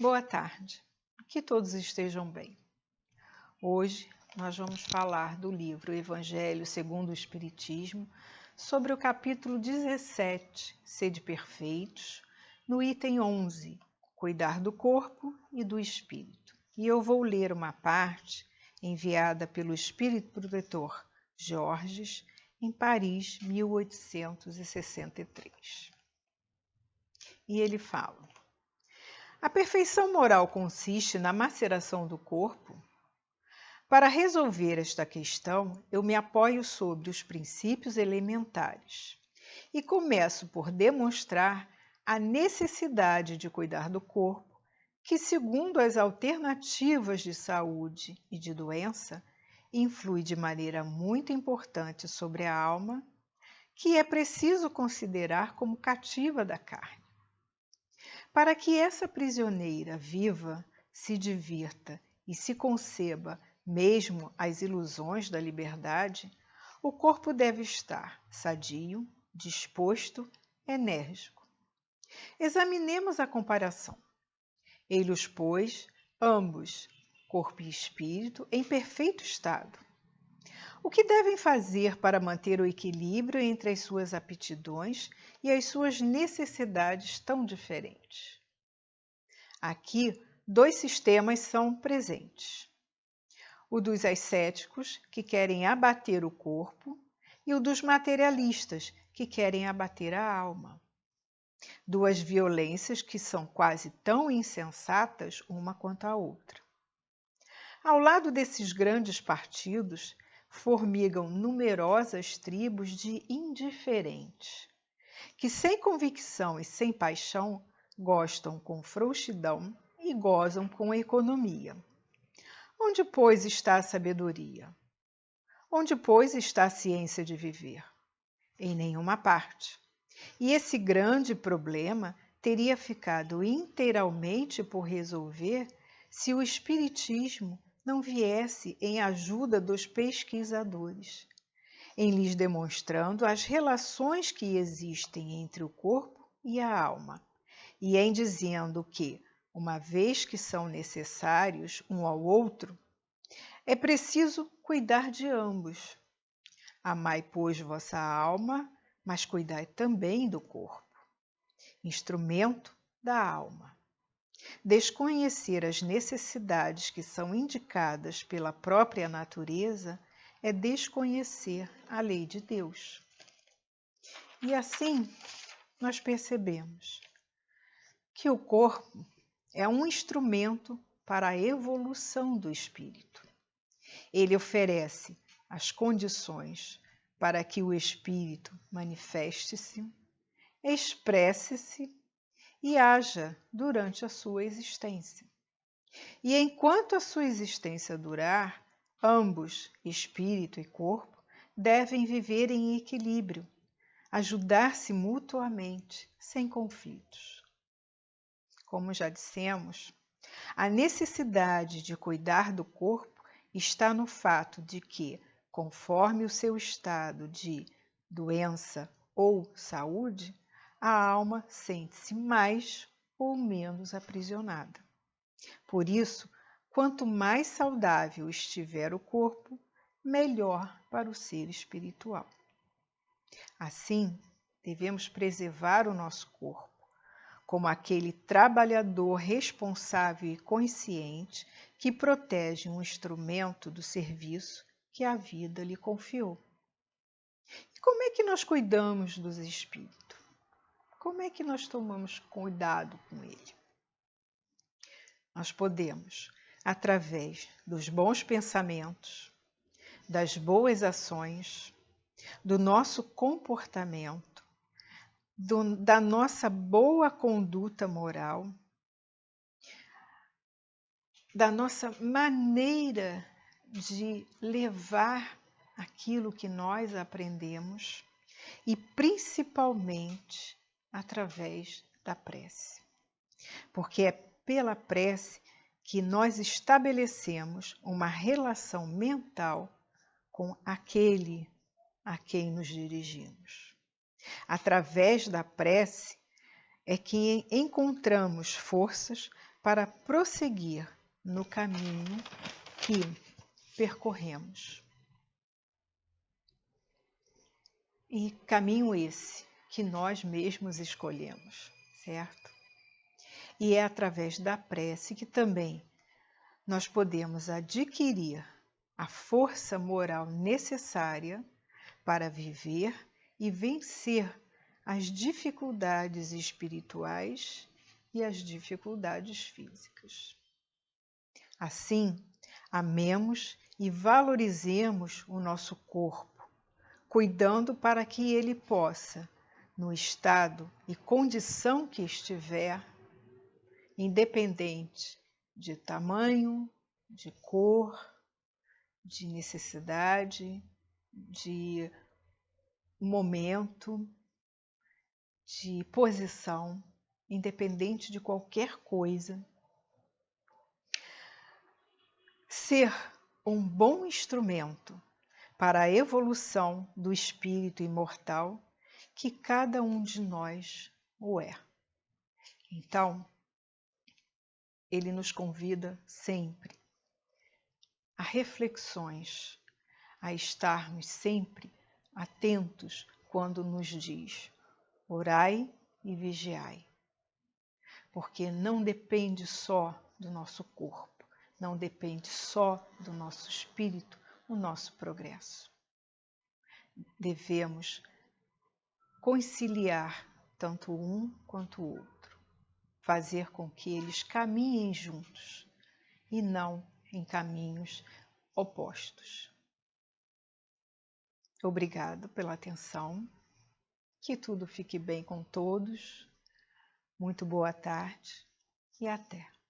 Boa tarde, que todos estejam bem. Hoje nós vamos falar do livro Evangelho segundo o Espiritismo, sobre o capítulo 17, Sede Perfeitos, no item 11, Cuidar do Corpo e do Espírito. E eu vou ler uma parte enviada pelo Espírito Protetor Georges, em Paris, 1863. E ele fala: a perfeição moral consiste na maceração do corpo. Para resolver esta questão, eu me apoio sobre os princípios elementares e começo por demonstrar a necessidade de cuidar do corpo, que, segundo as alternativas de saúde e de doença, influi de maneira muito importante sobre a alma, que é preciso considerar como cativa da carne. Para que essa prisioneira viva, se divirta e se conceba mesmo as ilusões da liberdade, o corpo deve estar sadio, disposto, enérgico. Examinemos a comparação. Ele-os pôs, ambos, corpo e espírito, em perfeito estado. O que devem fazer para manter o equilíbrio entre as suas aptidões e as suas necessidades tão diferentes? Aqui, dois sistemas são presentes: o dos ascéticos, que querem abater o corpo, e o dos materialistas, que querem abater a alma. Duas violências que são quase tão insensatas uma quanto a outra. Ao lado desses grandes partidos, formigam numerosas tribos de indiferentes, que sem convicção e sem paixão gostam com frouxidão e gozam com economia. Onde, pois, está a sabedoria? Onde, pois, está a ciência de viver? Em nenhuma parte. E esse grande problema teria ficado inteiramente por resolver se o Espiritismo não viesse em ajuda dos pesquisadores, em lhes demonstrando as relações que existem entre o corpo e a alma, e em dizendo que, uma vez que são necessários um ao outro, é preciso cuidar de ambos. Amai, pois, vossa alma, mas cuidai também do corpo, instrumento da alma. Desconhecer as necessidades que são indicadas pela própria natureza é desconhecer a lei de Deus. E assim, nós percebemos que o corpo é um instrumento para a evolução do espírito. Ele oferece as condições para que o espírito manifeste-se, expresse-se e haja durante a sua existência. E enquanto a sua existência durar, ambos, espírito e corpo, devem viver em equilíbrio, ajudar-se mutuamente, sem conflitos. Como já dissemos, a necessidade de cuidar do corpo está no fato de que, conforme o seu estado de doença ou saúde, a alma sente-se mais ou menos aprisionada. Por isso, quanto mais saudável estiver o corpo, melhor para o ser espiritual. Assim, devemos preservar o nosso corpo, como aquele trabalhador responsável e consciente que protege um instrumento do serviço que a vida lhe confiou. E como é que nós cuidamos dos espíritos? Como é que nós tomamos cuidado com ele? Nós podemos, através dos bons pensamentos, das boas ações, do nosso comportamento, da nossa boa conduta moral, da nossa maneira de levar aquilo que nós aprendemos e principalmente através da prece. Porque é pela prece que nós estabelecemos uma relação mental com aquele a quem nos dirigimos. Através da prece é que encontramos forças para prosseguir no caminho que percorremos. E caminho esse que nós mesmos escolhemos, certo? E é através da prece que também nós podemos adquirir a força moral necessária para viver e vencer as dificuldades espirituais e as dificuldades físicas. Assim, amemos e valorizemos o nosso corpo, cuidando para que ele possa, no estado e condição que estiver, independente de tamanho, de cor, de necessidade, de momento, de posição, independente de qualquer coisa, ser um bom instrumento para a evolução do espírito imortal que cada um de nós o é. Então, ele nos convida sempre a reflexões, a estarmos sempre atentos quando nos diz: orai e vigiai. Porque não depende só do nosso corpo, não depende só do nosso espírito, o nosso progresso. Devemos conciliar tanto um quanto o outro, fazer com que eles caminhem juntos e não em caminhos opostos. Obrigado pela atenção, que tudo fique bem com todos, muito boa tarde e até!